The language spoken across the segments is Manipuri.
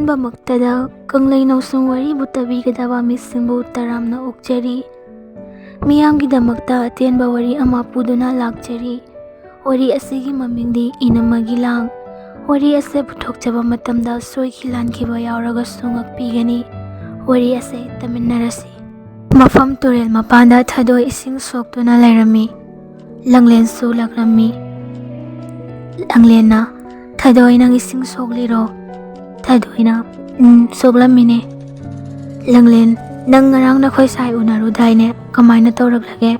ꯑꯍꯥꯟꯕꯃꯛꯇꯗ ꯀꯪꯂꯩꯅꯧꯁꯨꯝ ꯋꯥꯔꯤꯕꯨ ꯇꯥꯕꯤꯒꯗꯕ ꯃꯤꯁꯤꯡꯕꯨ ꯇꯔꯥꯝꯅ ꯑꯣꯛꯆꯔꯤ꯫ ꯃꯤꯌꯥꯝꯒꯤꯗꯃꯛꯇ ꯑꯇꯦꯟꯕ ꯋꯥꯔꯤ ꯑꯃ ꯄꯨꯗꯨꯅ ꯂꯥꯛꯆꯔꯤ꯫ ꯋꯥꯔꯤ ꯑꯁꯤꯒꯤ ꯃꯃꯤꯡꯗꯤ ꯏꯅꯝꯃꯒꯤ ꯂꯥꯡ꯫ ꯋꯥꯔꯤ ꯑꯁꯤ ꯄꯨꯊꯣꯛꯆꯕ ꯃꯇꯝꯗ ꯁꯣꯏꯈꯤ ꯂꯥꯟꯈꯤꯕ ꯌꯥꯎꯔꯒꯁꯨ ꯉꯛꯄꯤꯒꯅꯤ꯫ ꯋꯥꯔꯤ ꯑꯁꯤ ꯇꯥꯃꯤꯟꯅꯔꯁꯤ꯫ ꯃꯐꯝ ꯇꯨꯔꯦꯜ ꯃꯄꯥꯟꯗ ꯊꯥꯗꯣꯏ ꯏꯁꯤꯡ ꯁꯣꯛꯇꯨꯅ ꯂꯩꯔꯝꯃꯤ꯫ ꯂꯪꯂꯦꯟꯁꯨ ꯂꯥꯛꯂꯝꯃꯤ꯫ ꯂꯪꯂꯦꯟꯅ "ꯊꯥꯗꯣꯏ, ꯅꯪ ꯏꯁꯤꯡ ꯁꯣꯛꯂꯤꯔꯣ?" ꯊꯥꯗꯣꯏꯅ "ꯁꯣꯛꯂꯝꯃꯤꯅꯦ." ꯂꯪꯂꯦꯟ, "ꯅꯪ ꯉꯔꯥꯡ ꯅꯈꯣꯏ ꯁꯥꯏ ꯎꯅꯔꯨꯗꯥꯏꯅꯦ? ꯀꯃꯥꯏꯅ ꯇꯧꯔꯛꯂꯒꯦ?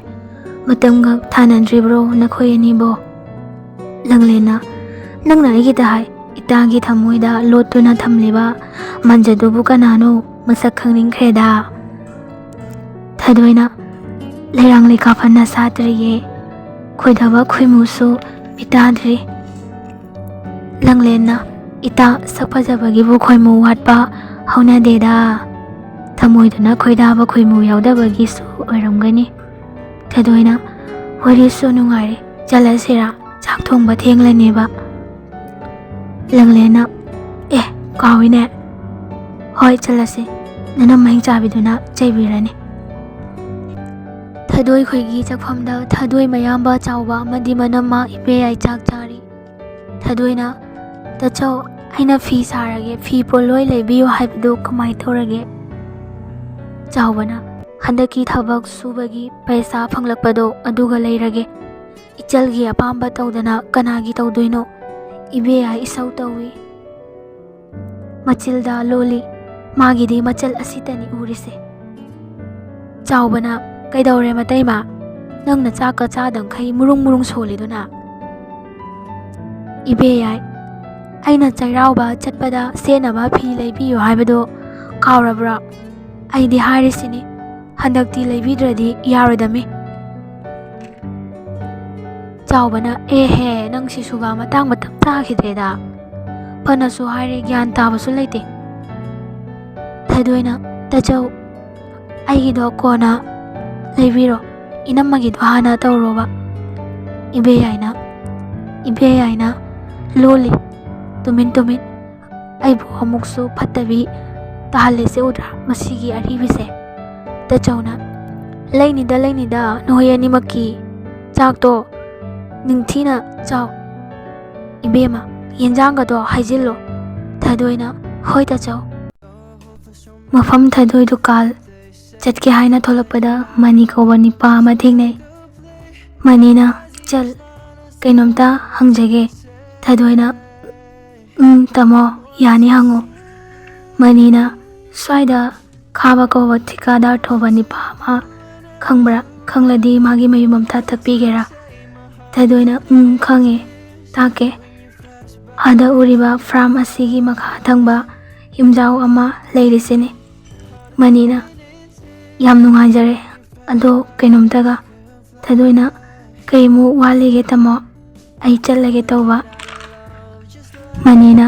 ꯃꯇꯝꯒ ꯊꯥꯅꯗ꯭ꯔꯤꯕ꯭ꯔꯣ ꯅꯈꯣꯏ ꯑꯅꯤꯕꯣ?" ꯂꯪꯂꯦꯟꯅ "ꯅꯪꯅ ꯑꯩꯒꯤꯗ ꯍꯥꯏ, ꯏꯇꯥꯒꯤ ꯊꯃꯣꯏꯗ ꯂꯣꯠꯇꯨꯅ ꯊꯝꯂꯤꯕ ꯃꯟꯖꯗꯨꯕꯨ ꯀꯅꯥꯅꯣ? ꯃꯁꯛ ꯈꯪꯅꯤꯡꯈ꯭ꯔꯦꯗ." ꯊꯥꯗꯣꯏꯅ "ꯂꯩꯔꯥꯡ ꯂꯩꯀꯥ ꯐꯅ ꯁꯥꯠꯇ꯭ꯔꯤꯌꯦ, ꯈꯣꯏꯗꯥꯕ ꯈꯣꯏꯃꯨꯁꯨ ꯃꯤꯇꯥꯗ꯭ꯔꯤ." ꯂꯪꯂꯦꯟꯅ "ꯏꯇꯥ, ꯁꯛ ꯐꯖꯕꯒꯤꯕꯨ ꯈꯣꯏꯃꯨ ꯋꯥꯠꯄ ꯍꯧꯅꯗꯦꯗ, ꯊꯃꯣꯏꯗꯨꯅ ꯈꯣꯏꯗꯥꯕ ꯈꯣꯏꯃꯨ ꯌꯥꯎꯗꯕꯒꯤꯁꯨ ꯑꯣꯏꯔꯝꯒꯅꯤ." ꯊꯥꯗꯣꯏꯅ "ꯋꯥꯔꯤꯁꯨ ꯅꯨꯡꯉꯥꯏꯔꯤ, ꯆꯠꯂꯁꯤꯔꯥ? ꯆꯥꯛ ꯊꯣꯡꯕ ꯊꯦꯡꯂꯅꯦꯕ." ꯂꯪꯂꯦꯟꯅ "ꯑꯦ, ꯀꯥꯎꯏꯅꯦ. ꯍꯣꯏ ꯆꯠꯂꯁꯤ, ꯅꯅꯝꯃ ꯍꯤꯡꯆꯥꯕꯤꯗꯨꯅ ꯆꯩꯕꯤꯔꯅꯤ." ꯊꯥꯗꯣꯏ ꯈꯣꯏꯒꯤ ꯆꯥꯛꯐꯝꯗ ꯊꯥꯗꯣꯏ ꯃꯌꯥꯝꯕ ꯆꯥꯎꯕ ꯑꯃꯗꯤ ꯃꯅꯝꯃ ꯏꯕꯦꯌꯥꯏ ꯆꯥꯛ ꯆꯥꯔꯤ꯫ ꯊꯥꯗꯣꯏꯅ "ꯇꯥꯆꯧ, ꯑꯩꯅ ꯐꯤ ꯁꯥꯔꯒꯦ, ꯐꯤ ꯄꯣꯠꯂꯣꯏ ꯂꯩꯕꯤꯌꯨ ꯍꯥꯏꯕꯗꯨ ꯀꯃꯥꯏ ꯇꯧꯔꯒꯦ?" ꯆꯥꯎꯕꯅ "ꯍꯟꯗꯛꯀꯤ ꯊꯕꯛ ꯁꯨꯕꯒꯤ ꯄꯩꯁꯥ ꯐꯪꯂꯛꯄꯗꯣ ꯑꯗꯨꯒ ꯂꯩꯔꯒꯦ. ꯏꯆꯜꯒꯤ ꯑꯄꯥꯝꯕ ꯇꯧꯗꯅ ꯀꯅꯥꯒꯤ ꯇꯧꯗꯣꯏꯅꯣ?" ꯏꯕꯦꯌꯥꯏ ꯏꯁꯧ ꯇꯧꯏ꯫ ꯃꯆꯤꯜꯗ ꯂꯣꯜꯂꯤ꯫ "ꯃꯥꯒꯤꯗꯤ ꯃꯆꯜ ꯑꯁꯤꯇꯅꯤ ꯎꯔꯤꯁꯦ." ꯆꯥꯎꯕꯅ "ꯀꯩꯗꯧꯔꯦ ꯃꯇꯩꯃ? ꯅꯪꯅ ꯆꯥꯛꯀ ꯆꯥꯗꯪꯈꯩ ꯃꯨꯔꯨꯡ ꯃꯨꯔꯨꯡ ꯁꯣꯜꯂꯤꯗꯨꯅ?" ꯏꯕꯦꯌꯥꯏ "ꯑꯩꯅ ꯆꯩꯔꯥꯎꯕ ꯆꯠꯄꯗ ꯁꯦꯠꯅꯕ ꯐꯤ ꯂꯩꯕꯤꯌꯨ ꯍꯥꯏꯕꯗꯣ ꯀꯥꯎꯔꯕ꯭ꯔꯥ? ꯑꯩꯗꯤ ꯍꯥꯏꯔꯤꯁꯤꯅꯤ, ꯍꯟꯗꯛꯇꯤ ꯂꯩꯕꯤꯗ꯭ꯔꯗꯤ ꯌꯥꯔꯣꯏꯗꯃꯤ." ꯆꯥꯎꯕꯅ "ꯑꯦꯍꯦ, ꯅꯪ ꯁꯤꯁꯨꯕ ꯃꯇꯥꯡ ꯃꯇꯝ ꯆꯥꯈꯤꯗ꯭ꯔꯦꯗ. ꯐꯅꯁꯨ ꯍꯥꯏꯔꯦ, ꯒ꯭ꯌꯥꯟ ꯇꯥꯕꯁꯨ ꯂꯩꯇꯦ." ꯊꯥꯗꯣꯏꯅ "ꯇꯥꯆꯧ, ꯑꯩꯒꯤꯗꯣ ꯀꯣꯟꯅ ꯂꯩꯕꯤꯔꯣ, ꯏꯅꯝꯃꯒꯤꯗꯣ ꯍꯥꯟꯅ ꯇꯧꯔꯣꯕ." ꯏꯕꯦꯌꯥꯏꯅ ꯂꯣꯜꯂꯤ꯫ "ꯇꯨꯃꯤꯟ ꯇꯨꯃꯤꯟ, ꯑꯩꯕꯨ ꯑꯃꯨꯛꯁꯨ ꯐꯠꯇꯕꯤ ꯇꯥꯍꯜꯂꯤꯁꯦ ꯎꯗ꯭ꯔꯥ ꯃꯁꯤꯒꯤ ꯑꯔꯤꯕꯤꯁꯦ?" ꯇꯥꯆꯧꯅ ꯂꯩꯅꯤꯗ ꯅꯣꯏ ꯑꯅꯤꯃꯛꯀꯤ ꯆꯥꯛꯇꯣ ꯅꯤꯡꯊꯤꯅ ꯆꯥꯎ. ꯏꯕꯦꯝꯃ, ꯌꯦꯟꯖꯥꯡꯒꯗꯣ ꯍꯩꯖꯤꯜꯂꯣ." ꯊꯥꯗꯣꯏꯅ "ꯍꯣꯏ ꯇꯥꯆꯧ." ꯃꯐꯝ ꯊꯥꯗꯣꯏ ꯗꯨꯀꯥꯜ ꯆꯠꯀꯦ ꯍꯥꯏꯅ ꯊꯣꯛꯂꯛꯄꯗ ꯃꯅꯤ ꯀꯧꯕ ꯅꯤꯄꯥ ꯑꯃ ꯊꯦꯡꯅꯩ꯫ ꯃꯅꯤꯅ "ꯏꯆꯜ, ꯀꯩꯅꯣꯝꯇ ꯍꯪꯖꯒꯦ." ꯊꯥꯗꯣꯏꯅ ꯇꯥꯃꯣ, ꯌꯥꯅꯤ ꯍꯪꯉꯨ." ꯃꯅꯤꯅ "ꯁ꯭ꯋꯥꯏꯗ ꯈꯥꯕ ꯀꯧꯕ ꯊꯤꯀꯥꯗꯥꯔ ꯊꯣꯕ ꯅꯤꯄꯥ ꯑꯃ ꯈꯪꯕ꯭ꯔꯥ? ꯈꯪꯂꯗꯤ ꯃꯥꯒꯤ ꯃꯌꯨꯝ ꯑꯝꯇ ꯇꯥꯛꯄꯤꯒꯦꯔꯥ?" ꯊꯥꯗꯣꯏꯅ "ꯈꯪꯉꯦ, ꯇꯥꯛꯀꯦ. ꯑꯥꯗ ꯎꯔꯤꯕ ꯐ꯭ꯔꯥꯝ ꯑꯁꯤꯒꯤ ꯃꯈꯥ ꯊꯪꯕ ꯌꯨꯝꯖꯥꯎ ꯑꯃ ꯂꯩꯔꯤꯁꯤꯅꯤ." ꯃꯅꯤꯅ "ꯌꯥꯝ ꯅꯨꯡꯉꯥꯏꯖꯔꯦ, ꯑꯗꯣ ꯀꯩꯅꯣꯝꯇꯒ." ꯊꯥꯗꯣꯏꯅ "ꯀꯩꯃꯨꯛ ꯋꯥꯠꯂꯤꯒꯦ ꯇꯥꯃꯣ? ꯑꯩ ꯆꯠꯂꯒꯦ ꯇꯧꯕ." ꯃꯅꯤꯅ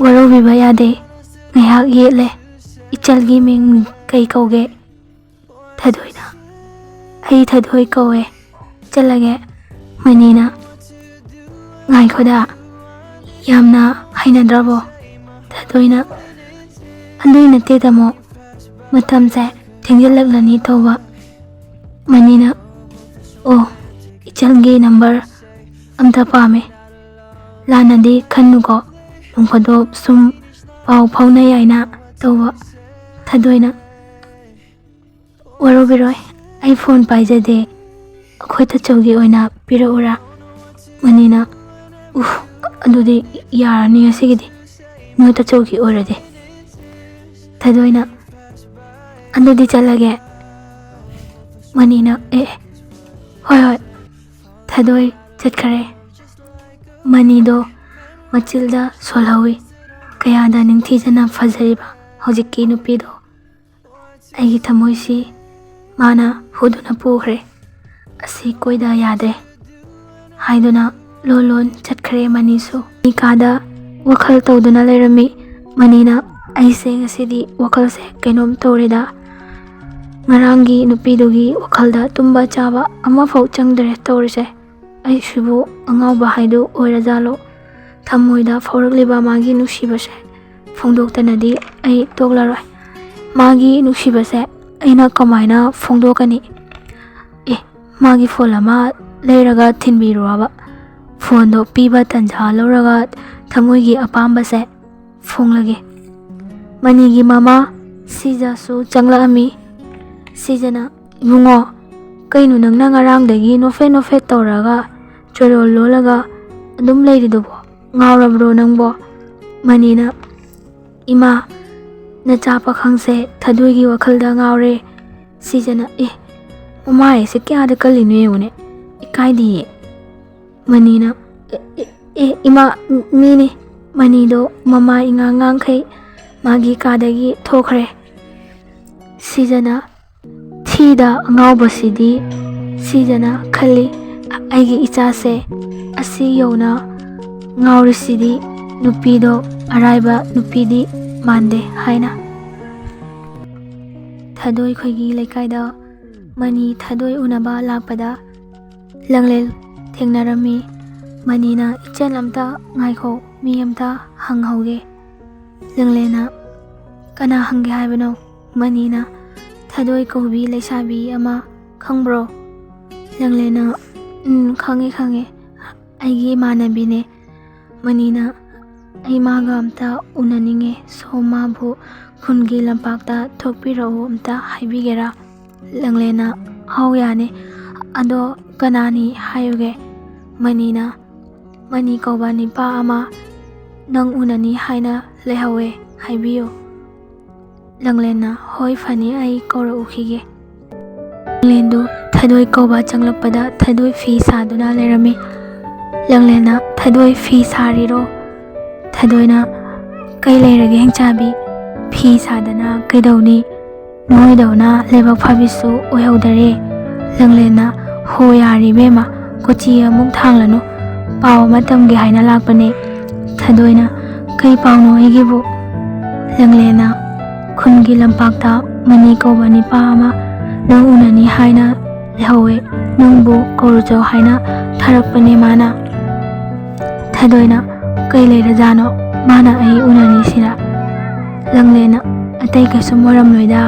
"ꯋꯥꯔꯧꯕꯤꯕ ꯌꯥꯗꯦ, ꯉꯥꯏꯍꯥꯛ ꯌꯦꯠꯂꯦ. ꯏꯆꯜꯒꯤ ꯃꯤꯡ ꯀꯩ ꯀꯧꯒꯦ?" ꯊꯥꯗꯣꯏꯅ "ꯑꯩ ꯊꯥꯗꯣꯏ ꯀꯧꯋꯦ, ꯆꯠꯂꯒꯦ." ꯃꯅꯤꯅ "ꯉꯥꯏꯈꯣꯗ, ꯌꯥꯝꯅ ꯍꯩꯅꯗ꯭ꯔꯕꯣ?" ꯊꯥꯗꯣꯏꯅ "ꯑꯗꯨꯏ ꯅꯠꯇꯦ ꯇꯥꯃꯣ, ꯃꯇꯝꯁꯦ ꯊꯦꯡꯖꯤꯜꯂꯛꯂꯅꯤ ꯇꯧꯕ." ꯃꯅꯤꯅ "ꯑꯣ, ꯏꯆꯜꯒꯤ ꯅꯝꯕꯔ ꯑꯝꯇ ꯄꯥꯝꯃꯦ. ꯂꯥꯟꯅꯗꯤ ꯈꯟꯅꯨꯀꯣ, ꯅꯣꯡꯐꯥꯗꯣꯛ ꯁꯨꯝ ꯄꯥꯎ ꯐꯥꯎꯅ ꯌꯥꯏꯅ ꯇꯧꯕ." ꯊꯥꯗꯣꯏꯅ "ꯋꯥꯔꯧꯕꯤꯔꯣꯏ, ꯑꯩ ꯐꯣꯟ ꯄꯥꯏꯖꯗꯦ. ꯑꯩꯈꯣꯏ ꯇꯥꯆꯧꯒꯤ ꯑꯣꯏꯅ ꯄꯤꯔꯛꯎꯔꯥ?" ꯃꯅꯤꯅ "ꯑꯗꯨꯗꯤ ꯌꯥꯔꯅꯤ ꯉꯁꯤꯒꯤꯗꯤ, ꯅꯣꯏ ꯇꯥꯆꯧꯒꯤ ꯑꯣꯏꯔꯗꯤ." ꯊꯥꯗꯣꯏꯅ "ꯑꯗꯨꯗꯤ ꯆꯠꯂꯒꯦ." ꯃꯅꯤꯅ ꯍꯣꯏ." ꯊꯥꯗꯣꯏ ꯆꯠꯈꯔꯦ꯫ ꯃꯅꯤꯗꯣ ꯃꯆꯤꯜꯗ ꯁꯣꯜꯍꯧꯏ꯫ "ꯀꯌꯥꯗ ꯅꯤꯡꯊꯤꯖꯅ ꯐꯖꯔꯤꯕ ꯍꯧꯖꯤꯛꯀꯤ ꯅꯨꯄꯤꯗꯣ! ꯑꯩꯒꯤ ꯊꯃꯣꯏꯁꯤ ꯃꯥꯅ ꯍꯨꯗꯨꯅ ꯄꯨꯈ꯭ꯔꯦ. ꯑꯁꯤ ꯀꯣꯏꯗ ꯌꯥꯗ꯭ꯔꯦ." ꯍꯥꯏꯗꯨꯅ ꯂꯣꯟ ꯆꯠꯈ꯭ꯔꯦ ꯃꯅꯤꯁꯨ꯫ ꯃꯅꯤ ꯀꯥꯗ ꯋꯥꯈꯜ ꯇꯧꯗꯨꯅ ꯂꯩꯔꯝꯃꯤ꯫ ꯃꯅꯤꯅ "ꯑꯩꯁꯦ ꯉꯁꯤꯗꯤ ꯋꯥꯈꯜꯁꯦ ꯀꯩꯅꯣꯝ ꯇꯧꯔꯦꯗ. ꯉꯔꯥꯡꯒꯤ ꯅꯨꯄꯤꯗꯨꯒꯤ ꯋꯥꯈꯜꯗ ꯇꯨꯝꯕ ꯆꯥꯕ ꯑꯃꯐꯥꯎ ꯆꯪꯗ꯭ꯔꯦ ꯇꯧꯔꯤꯁꯦ. ꯑꯩꯁꯤꯕꯨ ꯑꯉꯥꯎꯕ ꯍꯥꯏꯗꯨ ꯑꯣꯏꯔꯖꯥꯠꯂꯣ? ꯊꯃꯣꯏꯗ ꯐꯥꯎꯔꯛꯂꯤꯕ ꯃꯥꯒꯤ ꯅꯨꯡꯁꯤꯕꯁꯦ ꯐꯣꯡꯗꯣꯛꯇꯅꯗꯤ ꯑꯩ ꯇꯣꯛꯂꯔꯣꯏ꯫ ꯃꯥꯒꯤ ꯅꯨꯡꯁꯤꯕꯁꯦ ꯑꯩꯅ ꯀꯃꯥꯏꯅ ꯐꯣꯡꯗꯣꯛꯀꯅꯤ? ꯃꯥꯒꯤ ꯐꯣꯟ ꯑꯃ ꯂꯩꯔꯒ ꯊꯤꯟꯕꯤꯔꯨꯔꯕ, ꯐꯣꯟꯗꯣ ꯄꯤꯕ ꯇꯟꯖꯥ ꯂꯧꯔꯒ ꯊꯃꯣꯏꯒꯤ ꯑꯄꯥꯝꯕꯁꯦ ꯐꯣꯡꯂꯒꯦ꯫ ꯃꯅꯤꯒꯤ ꯃꯃꯥ ꯁꯤꯖꯁꯨ ꯆꯪꯂꯛꯑꯝꯃꯤ꯫ ꯁꯤꯖꯅ, ꯏꯕꯨꯡꯉꯣ, ꯀꯩꯅꯣ ꯅꯪꯅ ꯉꯔꯥꯡꯗꯒꯤ ꯅꯣꯐꯦꯠ ꯅꯣꯐꯦꯠ ꯇꯧꯔꯒ ꯆꯣꯏꯔꯣꯜ ꯂꯣꯜꯂꯒ ꯑꯗꯨꯝ ꯂꯩꯔꯤꯗꯨꯕꯣ? ꯉꯥꯎꯔꯕ꯭ꯔꯣ ꯅꯪꯕꯣ? ꯃꯅꯤꯅ, ꯏꯃꯥ, ꯅꯆꯥ ꯄꯥꯈꯪꯁꯦ ꯊꯗꯣꯏꯒꯤ ꯋꯥꯈꯜꯗ ꯉꯥꯎꯔꯦ꯫ ꯁꯤꯖꯅ, ꯃꯃꯥ ꯑꯩꯁꯦ ꯀꯌꯥꯗ ꯀꯜꯂꯤꯅꯣ ꯌꯦꯡꯉꯨꯅꯦ, ꯏꯀꯥꯏꯗꯤꯌꯦ꯫ ꯃꯅꯤꯅ, ꯏꯃꯥ, ꯃꯤꯅꯤ꯫ ꯃꯅꯤꯗꯣ ꯃꯃꯥ ꯏꯉꯥꯡ ꯉꯥꯡꯈꯩ ꯃꯥꯒꯤ ꯀꯥꯗꯒꯤ ꯊꯣꯛꯈ꯭ꯔꯦ꯫ ꯁꯤꯖꯅ, ꯊꯤꯗ ꯑꯉꯥꯎꯕꯁꯤꯗꯤ꯫ ꯁꯤꯖꯅ ꯈꯜꯂꯤ, ꯑꯩꯒꯤ ꯏꯆꯥꯁꯦ ꯑꯁꯤ ꯌꯧꯅ ꯉꯥꯎꯔꯤꯁꯤꯗꯤ ꯅꯨꯄꯤꯗꯣ ꯑꯔꯥꯏꯕ ꯅꯨꯄꯤꯗꯤ ꯃꯥꯟꯗꯦ ꯍꯥꯏꯅ꯫ ꯊꯗꯣꯏ ꯈꯣꯏꯒꯤ ꯂꯩꯀꯥꯏꯗ ꯃꯅꯤ ꯊꯗꯣꯏ ꯎꯅꯕ ꯂꯥꯛꯄꯗ ꯂꯪꯂꯦꯟ ꯊꯦꯡꯅꯔꯝꯃꯤ꯫ ꯃꯅꯤꯅ, ꯏꯆꯟ ꯑꯝꯇ ꯉꯥꯏꯈꯣ, ꯃꯤ ꯑꯝꯇ ꯍꯪꯍꯧꯒꯦ꯫ ꯂꯪꯂꯦꯟꯅ, ꯀꯅꯥ ꯍꯪꯒꯦ ꯍꯥꯏꯕꯅꯣ? ꯃꯅꯤꯅ, ꯊꯗꯣꯏ ꯀꯧꯕꯤ ꯂꯩꯁꯥꯕꯤ ꯑꯃ ꯈꯪꯕ꯭ꯔꯣ? ꯂꯪꯂꯦꯟꯅ, ꯈꯪꯉꯦ, ꯑꯩꯒꯤ ꯏꯃꯥꯟꯅꯕꯤꯅꯦ꯫ ꯃꯅꯤꯅ, ꯑꯩ ꯃꯥꯒ ꯑꯝꯇ ꯎꯅꯅꯤꯡꯉꯦ, ꯁꯣꯝ ꯃꯥꯕꯨ ꯈꯨꯟꯒꯤ ꯂꯝꯄꯥꯛꯇ ꯊꯣꯛꯄꯤꯔꯛꯎ, ꯑꯝꯇ ꯍꯥꯏꯕꯤꯒꯦꯔꯥ? ꯂꯪꯂꯦꯟꯅ, ꯍꯥꯎ ꯌꯥꯅꯤ, ꯑꯗꯣ ꯀꯅꯥꯅꯤ ꯍꯥꯏꯌꯨꯒꯦ? ꯃꯅꯤꯅ, ꯃꯅꯤ ꯀꯧꯕ ꯅꯤꯄꯥ ꯑꯃ ꯅꯪ ꯎꯅꯅꯤ ꯍꯥꯏꯅ ꯂꯩꯍꯧꯋꯦ, ꯍꯥꯏꯕꯤꯌꯨ꯫ ꯂꯪꯂꯦꯟꯅ, ꯍꯣꯏ ꯐꯅꯤ, ꯑꯩ ꯀꯧꯔꯛꯎꯈꯤꯒꯦ꯫ ꯂꯪꯂꯦꯟꯗꯨ ꯊꯗꯣꯏ ꯀꯧꯕ ꯆꯪꯂꯛꯄꯗ ꯊꯗꯣꯏ ꯐꯤ ꯁꯥꯗꯨꯅ ꯂꯩꯔꯝꯃꯤ꯫ ꯂꯪꯂꯦꯟꯅ, ꯊꯗꯣꯏ ꯐꯤ ꯁꯥꯔꯤꯔꯣ? ꯊꯗꯣꯏꯅ, ꯀꯩ ꯂꯩꯔꯒꯦ ꯍꯤꯡꯆꯥꯕꯤ, ꯐꯤ ꯁꯥꯗꯅ ꯀꯩꯗꯧꯅꯤ? ꯅꯣꯏꯗꯧꯅ ꯂꯩꯕꯛ ꯐꯥꯕꯤꯁꯨ ꯑꯣꯏꯍꯧꯗꯔꯦ꯫ ꯂꯪꯂꯦꯟꯅ, ꯍꯣ ꯌꯥꯔꯦ ꯏꯕꯦꯝꯃ, ꯀꯣꯆꯤ ꯑꯃꯨꯛ ꯊꯥꯡꯂꯅꯨ, ꯄꯥꯎ ꯑꯃ ꯇꯝꯒꯦ ꯍꯥꯏꯅ ꯂꯥꯛꯄꯅꯦ꯫ ꯊꯗꯣꯏꯅ, ꯀꯩ ꯄꯥꯎꯅꯣ ꯑꯩꯒꯤꯕꯨ? ꯂꯪꯂꯦꯟꯅ, ꯈꯨꯟꯒꯤ ꯂꯝꯄꯥꯛꯇ ꯃꯅꯤ ꯀꯧꯕ ꯅꯤꯄꯥ ꯑꯃ ꯅꯪ ꯎꯅꯅꯤ ꯍꯥꯏꯅ ꯂꯩꯍꯧꯋꯦ, ꯅꯪꯕꯨ ꯀꯧꯔꯨꯆꯣ ꯍꯥꯏꯅ ꯊꯥꯔꯛꯄꯅꯦ ꯃꯥꯅ꯫ ꯊꯗꯣꯏꯅ, ꯀꯩ ꯂꯩꯔꯖꯥꯠꯅꯣ ꯃꯥꯅ ꯑꯩ ꯎꯅꯅꯤꯁꯤꯅ? ꯂꯪꯂꯦꯟꯅ, ꯑꯇꯩ ꯀꯩꯁꯨꯝ ꯑꯣꯏꯔꯝꯂꯣꯏꯗ,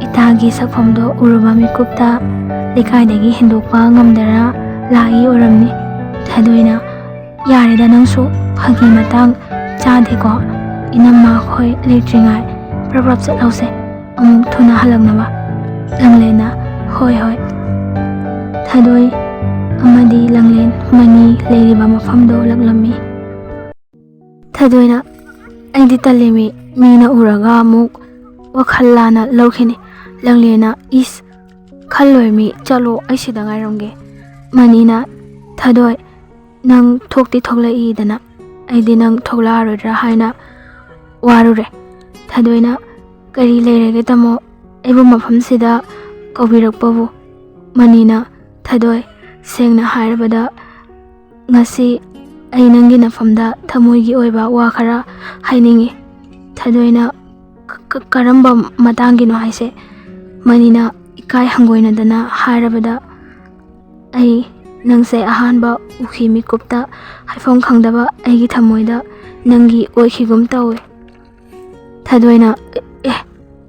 ꯏꯇꯥꯒꯤ ꯁꯛꯐꯝꯗꯣ ꯎꯔꯨꯕ ꯃꯤꯀꯨꯞꯇ ꯂꯩꯀꯥꯏꯗꯒꯤ ꯍꯦꯟꯗꯣꯛꯄ ꯉꯝꯗꯅ ꯂꯥꯛꯏ ꯑꯣꯏꯔꯝꯅꯤ꯫ ꯊꯗꯣꯏꯅ, ꯌꯥꯔꯦꯗ ꯅꯪꯁꯨ, ꯐꯥꯒꯤ ꯃꯇꯥꯡ ꯆꯥꯗꯦꯀꯣ, ꯏꯅꯝꯃ ꯈꯣꯏ ꯂꯩꯇ꯭ꯔꯤꯉꯥꯏ ꯄ꯭ꯔꯞ ꯆꯠꯍꯧꯁꯦ, ꯑꯃꯨꯛ ꯊꯨꯅ ꯍꯜꯂꯛꯅꯕ꯫ ꯂꯪꯂꯦꯟꯅ, ꯍꯣꯏ꯫ ꯊꯗꯣꯏ ꯑꯃꯗꯤ ꯂꯪꯂꯦꯟ ꯃꯅꯤ ꯂꯩꯔꯤꯕ ꯃꯐꯝꯗꯣ ꯂꯛꯂꯝꯃꯤ꯫ ꯊꯗꯣꯏꯅ, ꯑꯩꯗꯤ ꯇꯜꯂꯤꯃꯤ, ꯃꯤꯅ ꯎꯔꯒ ꯑꯃꯨꯛ ꯋꯥꯈꯜ ꯂꯥꯟꯅ ꯂꯧꯈꯤꯅꯤ꯫ ꯂꯪꯂꯦꯟꯅ, ꯏꯁ, ꯈꯜꯂꯣꯏ ꯃꯤ, ꯆꯠꯂꯣ, ꯑꯩ ꯁꯤꯗ ꯉꯥꯏꯔꯝꯒꯦ꯫ ꯃꯅꯤꯅ, ꯊꯗꯣꯏ, ꯅꯪ ꯊꯣꯛꯇꯤ ꯊꯣꯛꯂꯛꯏꯗꯅ, ꯑꯩꯗꯤ ꯅꯪ ꯊꯣꯛꯂꯛꯑꯔꯣꯏꯗ꯭ꯔꯥ ꯍꯥꯏꯅ ꯋꯥꯔꯨꯔꯦ꯫ ꯊꯗꯣꯏꯅ, ꯀꯔꯤ ꯂꯩꯔꯒꯦ ꯇꯥꯃꯣ, ꯑꯩꯕꯨ ꯃꯐꯝꯁꯤꯗ ꯀꯧꯕꯤꯔꯛꯄꯕꯨ? ꯃꯅꯤꯅ, ꯊꯗꯣꯏ, ꯁꯦꯡꯅ ꯍꯥꯏꯔꯕꯗ ꯉꯁꯤ ꯑꯩ ꯅꯪꯒꯤ ꯅꯐꯝꯗ ꯊꯃꯣꯏꯒꯤ ꯑꯣꯏꯕ ꯋꯥ ꯈꯔ ꯍꯥꯏꯅꯤꯡꯉꯤ꯫ ꯊꯗꯣꯏꯅ, ꯀꯔꯝꯕ ꯃꯇꯥꯡꯒꯤꯅꯣ ꯍꯥꯏꯁꯦ? ꯃꯅꯤꯅ ꯏꯀꯥꯏ ꯍꯪꯒꯣꯏꯅꯗꯅ ꯍꯥꯏꯔꯕꯗ, ꯑꯩ ꯅꯪꯁꯦ ꯑꯍꯥꯟꯕ ꯎꯈꯤ ꯃꯤꯀꯨꯞꯇ ꯍꯥꯏꯐꯝ ꯈꯪꯗꯕ ꯑꯩꯒꯤ ꯊꯃꯣꯏꯗ ꯅꯪꯒꯤ ꯑꯣꯏꯈꯤꯒꯨꯝ ꯇꯧꯏ꯫ ꯊꯗꯣꯏꯅ,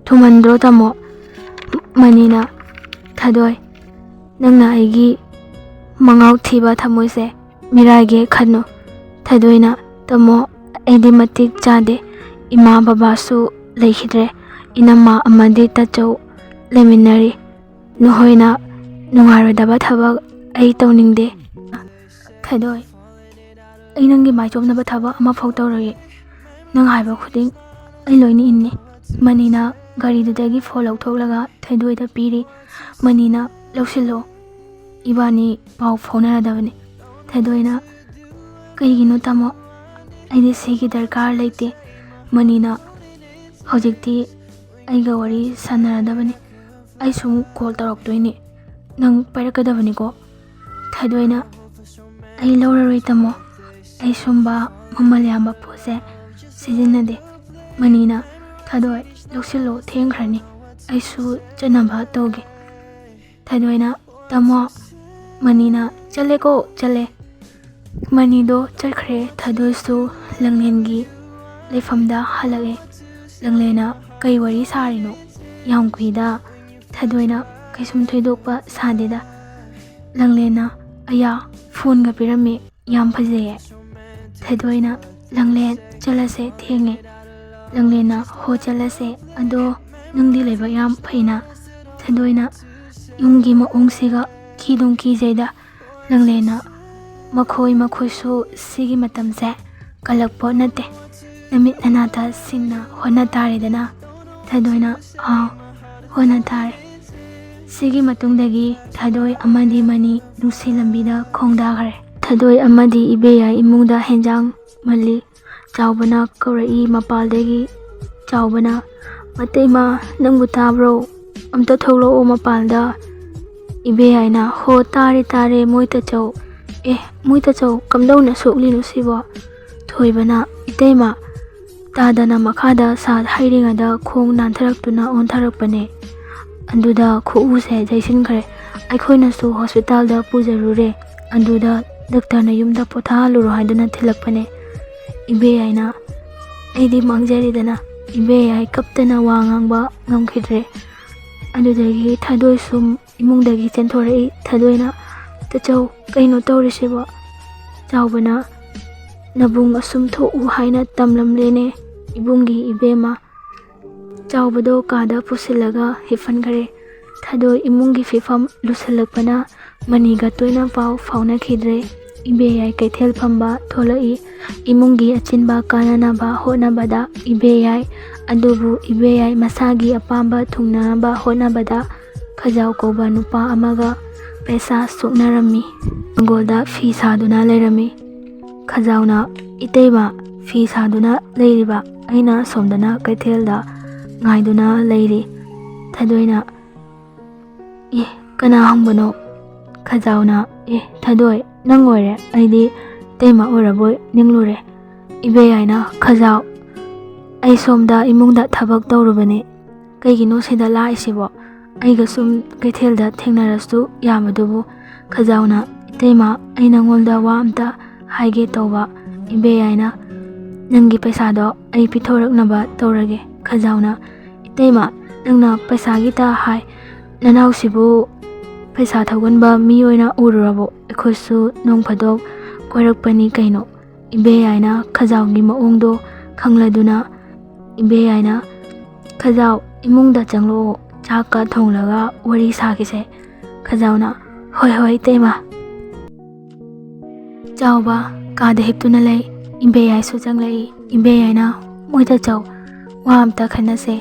ꯊꯨꯃꯟꯗ꯭ꯔꯣ ꯇꯥꯃꯣ? ꯃꯅꯤꯅ, ꯊꯗꯣꯏ, ꯅꯪꯅ ꯑꯩꯒꯤ ꯃꯉꯥꯎ ꯊꯤꯕ ꯊꯃꯣꯏꯁꯦ ꯃꯤꯔꯥꯏꯒꯦ ꯈꯟꯅꯨ꯫ ꯊꯗꯣꯏꯅ, ꯇꯥꯃꯣ, ꯑꯩꯗꯤ ꯃꯇꯤꯛ ꯆꯥꯗꯦ, ꯏꯃꯥ ꯕꯕꯥꯁꯨ ꯂꯩꯈꯤꯗ꯭ꯔꯦ, ꯏꯅꯝꯃ ꯑꯃꯗꯤ ꯇꯥꯆꯧ ꯂꯩꯃꯤꯟꯅꯔꯤ, ꯅꯈꯣꯏꯅ ꯅꯨꯡꯉꯥꯏꯔꯣꯏꯗꯕ ꯊꯕꯛ ꯑꯩ ꯇꯧꯅꯤꯡꯗꯦ꯫ ꯊꯗꯣꯏ, ꯑꯩ ꯅꯪꯒꯤ ꯃꯥꯏꯆꯣꯞꯅꯕ ꯊꯕꯛ ꯑꯃꯐꯥꯎ ꯇꯧꯔꯣꯏꯌꯦ, ꯅꯪ ꯍꯥꯏꯕ ꯈꯨꯗꯤꯡ ꯑꯩ ꯂꯣꯏꯅ ꯏꯟꯅꯤ꯫ ꯃꯅꯤꯅ ꯒꯥꯔꯤꯗꯨꯗꯒꯤ ꯐꯣꯟ ꯂꯧꯊꯣꯛꯂꯒ ꯊꯗꯣꯏꯗ ꯄꯤꯔꯤ꯫ ꯃꯅꯤꯅ, ꯂꯧꯁꯤꯜꯂꯣ, ꯏꯕꯥꯅꯤ ꯄꯥꯎ ꯐꯥꯎꯅꯔꯗꯕꯅꯤ꯫ ꯊꯗꯣꯏꯅ, ꯀꯩꯒꯤꯅꯣ ꯇꯥꯃꯣ, ꯑꯩꯗꯤ ꯁꯤꯒꯤ ꯗꯔꯀꯥꯔ ꯂꯩꯇꯦ꯫ ꯃꯅꯤꯅ, ꯍꯧꯖꯤꯛꯇꯤ ꯑꯩꯒ ꯋꯥꯔꯤ ꯁꯥꯟꯅꯔꯗꯕꯅꯤ, ꯑꯩ ꯁꯨꯝ ꯀꯣꯜ ꯇꯧꯔꯛꯇꯣꯏꯅꯤ, ꯅꯪ ꯄꯥꯏꯔꯛꯀꯗꯕꯅꯤꯀꯣ꯫ ꯊꯗꯣꯏꯅ, ꯑꯩ ꯂꯧꯔꯔꯣꯏ ꯇꯥꯃꯣ, ꯑꯩ ꯁꯨꯝꯕ ꯃꯃꯜ ꯌꯥꯝꯕ ꯄꯣꯠꯁꯦ ꯁꯤꯖꯤꯟꯅꯗꯦ꯫ ꯃꯅꯤꯅ, ꯊꯗꯣꯏ, ꯂꯧꯁꯤꯜꯂꯣ, ꯊꯦꯡꯈ꯭ꯔꯅꯤ, ꯑꯩꯁꯨ ꯆꯠꯅꯕ ꯇꯧꯒꯦ꯫ ꯊꯗꯣꯏꯅ, ꯇꯥꯃꯣ꯫ ꯃꯅꯤꯅ, ꯆꯠꯂꯦ꯫ ꯃꯅꯤꯗꯣ ꯆꯠꯈ꯭ꯔꯦ꯫ ꯊꯗꯣꯏꯁꯨ ꯂꯪꯂꯦꯟꯒꯤ ꯂꯩꯐꯝꯗ ꯍꯜꯂꯛꯑꯦ꯫ ꯂꯪꯂꯦꯟꯅ ꯀꯩ ꯋꯥꯔꯤ ꯁꯥꯔꯤꯅꯣ? ꯌꯥꯝ ꯀꯨꯏꯗ꯫ ꯊꯗꯣꯏꯅ ꯀꯩꯁꯨꯝ ꯊꯣꯏꯗꯣꯛꯄ ꯁꯥꯗꯦꯗ꯫ ꯂꯪꯂꯦꯟꯅ ꯑꯌꯥ ꯐꯣꯟꯒ ꯄꯤꯔꯝꯃꯦ, ꯌꯥꯝ ꯐꯖꯩꯌꯦ꯫ ꯊꯗꯣꯏꯅ ꯂꯪꯂꯦꯟ ꯆꯠꯂꯁꯦ ꯊꯦꯡꯉꯦ꯫ ꯂꯪꯂꯦꯟꯅ ꯍꯣ ꯆꯠꯂꯁꯦ, ꯑꯗꯣ ꯅꯪꯗꯤ ꯂꯩꯕ ꯌꯥꯝ ꯐꯩꯅ꯫ ꯊꯗꯣꯏꯅ ꯌꯨꯝꯒꯤ ꯃꯑꯣꯡꯁꯤꯒ ꯀꯤꯗꯨꯝ ꯀꯤꯖꯩꯗ꯫ ꯂꯪꯂꯦꯟꯅ ꯃꯈꯣꯏꯁꯨ ꯁꯤꯒꯤ ꯃꯇꯝꯁꯦ ꯀꯜꯂꯛꯄ ꯅꯠꯇꯦ, ꯅꯨꯃꯤꯠ ꯅꯅꯥꯇ ꯁꯤꯡꯅ ꯍꯣꯠꯅ ꯇꯥꯔꯦꯗꯅ꯫ ꯊꯗꯣꯏꯅ ꯑꯥꯎ ꯍꯣꯠꯅ ꯇꯥꯔꯦ꯫ ꯁꯤꯒꯤ ꯃꯇꯨꯡꯗꯒꯤ ꯊꯗꯣꯏ ꯑꯃꯗꯤ ꯃꯅꯤ ꯅꯨꯡꯁꯤ ꯂꯝꯕꯤꯗ ꯈꯣꯡꯗꯥꯈ꯭ꯔꯦ꯫ ꯊꯗꯣꯏ ꯑꯃꯗꯤ ꯏꯕꯦꯌꯥꯏ ꯏꯃꯨꯡꯗ ꯍꯦꯟꯖꯥꯡ ꯃꯜꯂꯤ꯫ ꯆꯥꯎꯕꯅ ꯀꯧꯔꯛꯏ ꯃꯄꯥꯜꯗꯒꯤ꯫ ꯆꯥꯎꯕꯅ ꯃꯇꯩꯃ ꯅꯪꯕꯨ ꯇꯥꯕ꯭ꯔꯣ? ꯑꯝꯇ ꯊꯣꯛꯂꯛꯑꯣ ꯃꯄꯥꯜꯗ꯫ ꯏꯕꯦꯌꯥꯏꯅ ꯍꯣ ꯇꯥꯔꯦ ꯃꯣꯏ ꯇꯥꯆꯧ꯫ ꯃꯣꯏ ꯇꯥꯆꯧ ꯀꯝꯗꯧꯅ ꯁꯣꯛꯂꯤꯅꯣ ꯁꯤꯕꯣ? ꯊꯣꯏꯕꯅ ꯏꯇꯩꯃ ꯇꯥꯗꯅ ꯃꯈꯥꯗ ꯁꯥ ꯍꯩꯔꯤꯉꯩꯗ ꯈꯣꯡ ꯅꯥꯟꯊꯔꯛꯇꯨꯅ ꯑꯣꯟꯊꯔꯛꯄꯅꯦ, ꯑꯗꯨꯗ ꯈꯨꯎꯁꯦ ꯌꯩꯁꯤꯟꯈ꯭ꯔꯦ꯫ ꯑꯩꯈꯣꯏꯅꯁꯨ ꯍꯣꯁꯄꯤꯇꯥꯜꯗ ꯄꯨꯖꯔꯨꯔꯦ, ꯑꯗꯨꯗ ꯗꯣꯛꯇꯔꯅ ꯌꯨꯝꯗ ꯄꯣꯊꯥꯍꯜꯂꯨꯔꯣ ꯍꯥꯏꯗꯨꯅ ꯊꯤꯜꯂꯛꯄꯅꯦ꯫ ꯏꯕꯦꯌꯥꯏꯅ ꯑꯩꯗꯤ ꯃꯥꯡꯖꯔꯦꯗꯅ꯫ ꯏꯕꯦꯌꯥꯏ ꯀꯞꯇꯅ ꯋꯥ ꯉꯥꯡꯕ ꯉꯝꯈꯤꯗ꯭ꯔꯦ꯫ ꯑꯗꯨꯗꯒꯤ ꯊꯗꯣꯏ ꯁꯨꯝ ꯏꯃꯨꯡꯗꯒꯤ ꯆꯦꯟꯊꯣꯔꯛꯏ꯫ ꯊꯗꯣꯏꯅ ꯇꯥꯆꯧ ꯀꯩꯅꯣ ꯇꯧꯔꯤꯁꯤꯕꯣ? ꯆꯥꯎꯕꯅ ꯅꯕꯨꯡ ꯑꯁꯨꯝ ꯊꯣꯛꯎ ꯍꯥꯏꯅ ꯇꯝꯂꯝꯂꯦꯅꯦ ꯏꯕꯨꯡꯒꯤ ꯏꯕꯦꯝꯃ꯫ ꯆꯥꯎꯕꯗꯣ ꯀꯥꯗ ꯄꯨꯁꯤꯜꯂꯒ ꯍꯤꯞꯍꯟꯈ꯭ꯔꯦ꯫ ꯊꯗꯣꯏ ꯏꯃꯨꯡꯒꯤ ꯐꯤꯕꯝ ꯂꯨꯁꯜꯂꯛꯄꯅ ꯃꯅꯤꯒ ꯇꯣꯏꯅ ꯄꯥꯎ ꯐꯥꯎꯅꯈꯤꯗ꯭ꯔꯦ꯫ ꯏꯕꯦꯌꯥꯏ ꯀꯩꯊꯦꯜ ꯐꯝꯕ ꯊꯣꯛꯂꯛꯏ ꯏꯃꯨꯡꯒꯤ ꯑꯆꯤꯟꯕ ꯀꯥꯅꯅꯕ ꯍꯣꯠꯅꯕꯗ꯫ ꯏꯕꯦꯌꯥꯏ ꯑꯗꯨꯕꯨ ꯏꯕꯦꯌꯥꯏ ꯃꯁꯥꯒꯤ ꯑꯄꯥꯝꯕ ꯊꯨꯡꯅꯅꯕ ꯍꯣꯠꯅꯕꯗ ꯈꯖꯥꯎ ꯀꯧꯕ ꯅꯨꯄꯥ ꯑꯃꯒ ꯄꯩꯁꯥ ꯁꯣꯛꯅꯔꯝꯃꯤ꯫ ꯃꯪꯒꯣꯜꯗ ꯐꯤ ꯁꯥꯗꯨꯅ ꯂꯩꯔꯝꯃꯤ꯫ ꯈꯖꯥꯎꯅ ꯏꯇꯩꯃ ꯐꯤ ꯁꯥꯗꯨꯅ ꯂꯩꯔꯤꯕ, ꯑꯩꯅ ꯁꯣꯝꯗꯅ ꯀꯩꯊꯦꯜꯗ ꯉꯥꯏꯗꯨꯅ ꯂꯩꯔꯤ꯫ ꯊꯗꯣꯏꯅ ꯀꯅꯥ ꯍꯪꯕꯅꯣ? ꯈꯖꯥꯎꯅ ꯊꯗꯣꯏ ꯅꯪ ꯑꯣꯏꯔꯦ, ꯑꯩꯗꯤ ꯏꯇꯩꯃ ꯑꯣꯏꯔꯕꯣꯏ ꯅꯤꯡꯂꯨꯔꯦ꯫ ꯏꯕꯦꯌꯥꯏꯅ ꯈꯖꯥꯎ ꯑꯩ ꯁꯣꯝꯗ ꯏꯃꯨꯡꯗ ꯊꯕꯛ ꯇꯧꯔꯨꯕꯅꯦ, ꯀꯩꯒꯤꯅꯣ ꯁꯤꯗ ꯂꯥꯛꯏꯁꯤꯕꯣ? ꯑꯩꯒ ꯁꯨꯝ ꯀꯩꯊꯦꯜꯗ ꯊꯦꯡꯅꯔꯁꯨ ꯌꯥꯕꯗꯨꯕꯨ꯫ ꯈꯖꯥꯎꯅ ꯏꯇꯩꯃ ꯑꯩ ꯅꯉꯣꯟꯗ ꯋꯥ ꯑꯝꯇ ꯍꯥꯏꯒꯦ ꯇꯧꯕ꯫ ꯏꯕꯦꯌꯥꯏꯅ ꯅꯪꯒꯤ ꯄꯩꯁꯥꯗꯣ ꯑꯩ ꯄꯤꯊꯣꯔꯛꯅꯕ ꯇꯧꯔꯒꯦ꯫ ꯈꯖꯥꯎꯅ ꯏꯇꯩꯃ ꯅꯪꯅ ꯄꯩꯁꯥꯒꯤꯇ ꯍꯥꯏ, ꯅꯅꯥꯎꯁꯤꯕꯨ ꯄꯩꯁా ꯊꯧꯒꯟꯕ ꯃꯤ ꯑꯣꯏꯅ ꯎꯔꯨꯔꯕꯣ? ꯑꯩꯈꯣꯏꯁꯨ ꯅꯣꯡ ꯐꯥꯗꯣꯛ ꯀꯣꯏꯔꯛꯄꯅꯤ ꯀꯩꯅꯣ꯫ ꯏꯕꯦꯌꯥꯏꯅ ꯈꯖꯥꯎꯒꯤ ꯃꯑꯣꯡꯗꯣ ꯈꯪꯂꯗꯨꯅ ꯏꯕꯦꯌꯥꯏꯅ ꯈꯖꯥꯎ ꯏꯃꯨꯡꯗ ꯆꯪꯂꯛꯑꯣ, ꯆꯥꯛꯀ ꯊꯣꯡꯂꯒ ꯋꯥꯔꯤ ꯁꯥꯈꯤꯁꯦ꯫ ꯈꯖꯥꯎꯅ ꯍꯣꯏ ꯏꯇꯩꯃ꯫ ꯆꯥꯎꯕ ꯀꯥꯗ ꯍꯤꯞꯇꯨꯅ ꯂꯩ꯫ ꯏꯕꯦꯌꯥꯏꯁꯨ ꯆꯪꯂꯛꯏ꯫ ꯏꯕꯦꯌꯥꯏꯅ ꯃꯣꯏ ꯇꯥꯆꯧ ꯋꯥ ꯑꯝꯇ ꯈꯟꯅꯁꯦ꯫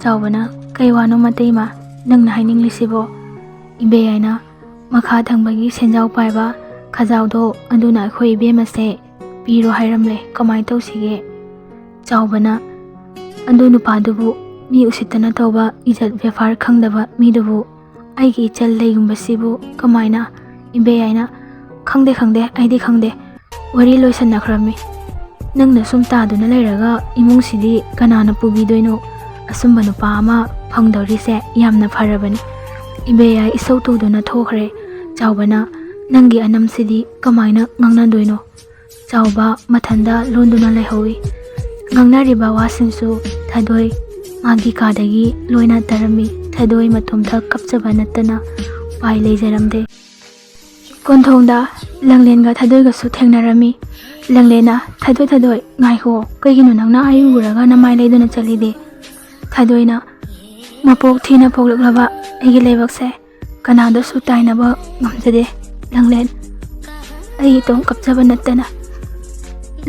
ꯆꯥꯎꯕꯅ ꯀꯩ ꯋꯥꯅꯣ ꯃꯇꯩꯃ ꯅꯪꯅ ꯍꯥꯏꯅꯤꯡꯂꯤꯁꯤꯕꯣ? ꯏꯕꯦꯌꯥꯏꯅ ꯃꯈꯥ ꯊꯪꯕꯒꯤ ꯁꯦꯟꯖꯥꯎ ꯄꯥꯏꯕ ꯈꯖꯥꯎꯗꯣ ꯑꯗꯨꯅ ꯑꯩꯈꯣꯏ ꯏꯕꯦꯝꯃꯁꯦ ꯄꯤꯔꯣ ꯍꯥꯏꯔꯝꯂꯦ, ꯀꯃꯥꯏ ꯇꯧꯁꯤꯒꯦ? ꯆꯥꯎꯕꯅ ꯑꯗꯨ ꯅꯨꯄꯥꯗꯨꯕꯨ ꯃꯤ ꯎꯁꯤꯠꯇꯅ ꯇꯧꯕ, ꯏꯖꯠ ꯕꯦꯐꯥꯔ ꯈꯪꯗꯕ ꯃꯤꯗꯨꯕꯨ ꯑꯩꯒꯤ ꯏꯆꯜ ꯂꯩꯒꯨꯝꯕꯁꯤꯕꯨ ꯀꯃꯥꯏꯅ? ꯏꯕꯦꯌꯥꯏꯅ ꯈꯪꯗꯦ ꯑꯩꯗꯤ ꯈꯪꯗꯦ, ꯋꯥꯔꯤ ꯂꯣꯏꯁꯟꯅꯈ꯭ꯔꯃꯤ꯫ ꯅꯪꯅ ꯁꯨꯝ ꯇꯥꯗꯨꯅ ꯂꯩꯔꯒ ꯏꯃꯨꯡꯁꯤꯗꯤ ꯀꯅꯥꯅ ꯄꯨꯕꯤꯗꯣꯏꯅꯣ? ꯑꯁꯨꯝꯕ ꯅꯨꯄꯥ ꯑꯃ ꯐꯪꯗꯧꯔꯤꯁꯦ ꯌꯥꯝꯅ ꯐꯔꯕꯅꯤ꯫ ꯏꯕꯦꯌꯥꯏ ꯏꯁꯧ ꯇꯧꯗꯨꯅ ꯊꯣꯛꯈ꯭ꯔꯦ꯫ ꯆꯥꯎꯕꯅ ꯅꯪꯒꯤ ꯑꯅꯝꯁꯤꯗꯤ ꯀꯃꯥꯏꯅ ꯉꯥꯡꯅꯗꯣꯏꯅꯣ? ꯆꯥꯎꯕ ꯃꯊꯟꯗ ꯂꯣꯟꯗꯨꯅ ꯂꯩꯍꯧꯏ꯫ ꯉꯥꯡꯅꯔꯤꯕ ꯋꯥꯁꯤꯡꯁꯨ ꯊꯗꯣꯏ ꯃꯥꯒꯤ ꯀꯥꯗꯒꯤ ꯂꯣꯏꯅ ꯇꯥꯔꯝꯃꯤ꯫ ꯊꯗꯣꯏ ꯃꯇꯣꯝꯇ ꯀꯞꯆꯕ ꯅꯠꯇꯅ ꯎꯄꯥꯏ ꯂꯩꯖꯔꯝꯗꯦ꯫ ꯀꯣꯟꯊꯣꯡꯗ ꯂꯪꯂꯦꯟꯒ ꯊꯗꯣꯏꯒꯁꯨ ꯊꯦꯡꯅꯔꯝꯃꯤ꯫ ꯂꯪꯂꯦꯟꯅ ꯊꯗꯣꯏ ꯉꯥꯏꯈꯣ, ꯀꯩꯒꯤꯅꯣ ꯅꯪꯅ ꯑꯩ ꯎꯔꯒ ꯅꯃꯥꯏ ꯂꯩꯗꯨꯅ ꯆꯠꯂꯤꯗꯤ? ꯊꯗꯣꯏꯅ ꯃꯄꯣꯛ ꯊꯤꯅ ꯄꯣꯛꯂꯛꯂꯕ ꯑꯩꯒꯤ ꯂꯥꯏꯕꯛꯁꯦ ꯀꯅꯥꯗꯁꯨ ꯇꯥꯏꯅꯕ ꯉꯝꯖꯗꯦ ꯂꯪꯂꯦꯟ, ꯑꯩ ꯏꯇꯣꯝ ꯀꯞꯆꯕ ꯅꯠꯇꯅ꯫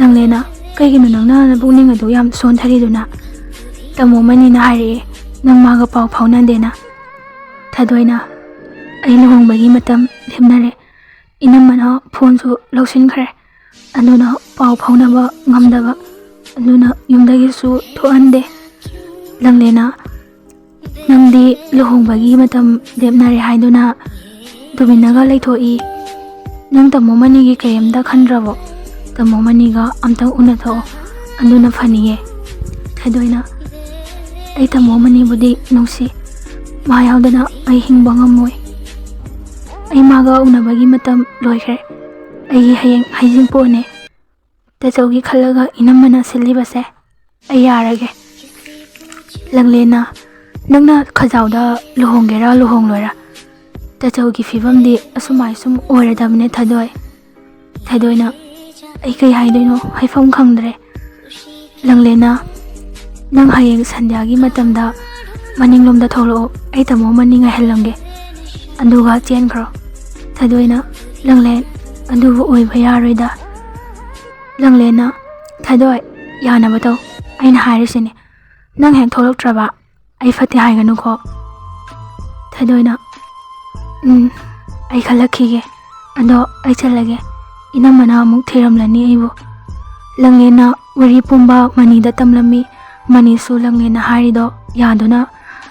ꯂꯪꯂꯦꯟꯅ ꯀꯩꯒꯤꯅꯣ ꯅꯪꯅ ꯅꯄꯨꯛꯅꯤꯡ ꯑꯗꯨ ꯌꯥꯝ ꯁꯣꯟꯊꯔꯤꯗꯨꯅ? ꯇꯥꯃꯣ ꯃꯅꯤꯅ ꯍꯥꯏꯔꯛꯑꯦ ꯅꯪ ꯃꯥꯒ ꯄꯥꯎ ꯐꯥꯎꯅꯗꯦꯅ꯫ ꯊꯗꯣꯏꯅ ꯑꯩ ꯂꯨꯍꯣꯡꯕꯒꯤ ꯃꯇꯝ ꯂꯦꯞꯅꯔꯦ, ꯏꯅꯝꯃꯅ ꯐꯣꯟꯁꯨ ꯂꯧꯁꯤꯟꯈ꯭ꯔꯦ, ꯑꯗꯨꯅ ꯄꯥꯎ ꯐꯥꯎꯅꯕ ꯉꯝꯗꯕ, ꯑꯗꯨꯅ ꯌꯨꯝꯗꯒꯤꯁꯨ ꯊꯣꯛꯍꯟꯗꯦ꯫ ꯂꯪꯂꯦꯟꯅ ꯅꯪꯗꯤ ꯂꯨꯍꯣꯡꯕꯒꯤ ꯃꯇꯝ ꯂꯦꯞꯅꯔꯦ ꯍꯥꯏꯗꯨꯅ ꯇꯨꯃꯤꯟꯅꯒ ꯂꯩꯊꯣꯛꯏ, ꯅꯪ ꯇꯥꯃꯣ ꯃꯅꯤꯒꯤ ꯀꯩꯝꯇ ꯈꯟꯗ꯭ꯔꯕꯣ? ꯇꯥꯃꯣ ꯃꯅꯤꯒ ꯑꯝꯇꯪ ꯎꯅꯊꯣꯛꯑꯣ, ꯑꯗꯨꯅ ꯐꯅꯤꯌꯦ꯫ ꯊꯗꯣꯏꯅ ꯑꯩ ꯇꯥꯃꯣ ꯃꯅꯤꯕꯨꯗꯤ ꯅꯨꯡꯁꯤ, ꯃꯥ ꯌꯥꯎꯗꯅ ꯑꯩ ꯍꯤꯡꯕ ꯉꯝꯃꯣꯏ, ꯑꯩ ꯃꯥꯒ ꯎꯅꯕꯒꯤ ꯃꯇꯝ ꯂꯣꯏꯈ꯭ꯔꯦ, ꯑꯩꯒꯤ ꯍꯌꯦꯡ ꯍꯩꯖꯤꯡꯄꯣꯠꯅꯦ, ꯇꯥꯆꯧꯒꯤ ꯈꯜꯂꯒ ꯏꯅꯝꯃꯅ ꯁꯤꯜꯂꯤꯕꯁꯦ ꯑꯩ ꯌꯥꯔꯒꯦ. ꯂꯪꯂꯦꯟꯅ ꯅꯪꯅ ꯈꯖꯥꯎꯗ ꯂꯨꯍꯣꯡꯒꯦꯔꯥ ꯂꯨꯍꯣꯡꯂꯣꯏꯔꯥ ꯇꯥꯆꯧꯒꯤ ꯐꯤꯕꯝꯗꯤ ꯑꯁꯨꯃꯥꯏ ꯁꯨꯝ ꯑꯣꯏꯔꯗꯕꯅꯦ ꯊꯥꯗꯣꯏ. ꯊꯥꯗꯣꯏꯅ ꯑꯩ ꯀꯩ ꯍꯥꯏꯗꯣꯏꯅꯣ ꯍꯥꯏꯐꯝ ꯈꯪꯗ꯭ꯔꯦ. ꯂꯪꯂꯦꯟꯅ ꯅꯪ ꯍꯌꯦꯡ ꯁꯟꯙ꯭ꯌꯥꯒꯤ ꯃꯇꯝꯗ ꯃꯅꯤꯡꯂꯣꯝꯗ ꯊꯣꯛꯂꯛꯑꯣ, ꯑꯩ ꯇꯥꯃꯣ ꯃꯅꯤꯡ ꯉꯥꯏꯍꯜꯂꯝꯒꯦ, ꯑꯗꯨꯒ ꯆꯦꯟꯈ꯭ꯔꯣ. ꯊꯥꯗꯣꯏꯅ ꯂꯪꯂꯦꯟ ꯑꯗꯨꯕꯨ ꯑꯣꯏꯕ ꯌꯥꯔꯣꯏꯗ. ꯂꯪꯂꯦꯟꯅ ꯊꯥꯗꯣꯏ ꯌꯥꯅꯕ ꯇꯧ, ꯑꯩꯅ ꯍꯥꯏꯔꯤꯁꯤꯅꯦ, ꯅꯪ ꯍꯦꯛ ꯊꯣꯛꯂꯛꯇ꯭ꯔꯕ ꯑꯩ ꯐꯠꯇꯦ ꯍꯥꯏꯒꯅꯨꯀꯣ. ꯊꯥꯗꯣꯏꯅ ꯑꯩ ꯈꯜꯂꯛꯈꯤꯒꯦ, ꯑꯗꯣ ꯑꯩ ꯆꯠꯂꯒꯦ, ꯏꯅꯝꯃꯅ ꯑꯃꯨꯛ ꯊꯤꯔꯝꯂꯅꯤ ꯑꯩꯕꯨ. ꯂꯪꯂꯦꯟꯅ ꯋꯥꯔꯤ ꯄꯨꯝꯕ ꯃꯅꯤꯗ ꯇꯝꯂꯝꯃꯤ. ꯃꯅꯤꯁꯨ ꯂꯪꯂꯦꯟꯅ ꯍꯥꯏꯔꯤꯗꯣ ꯌꯥꯗꯨꯅ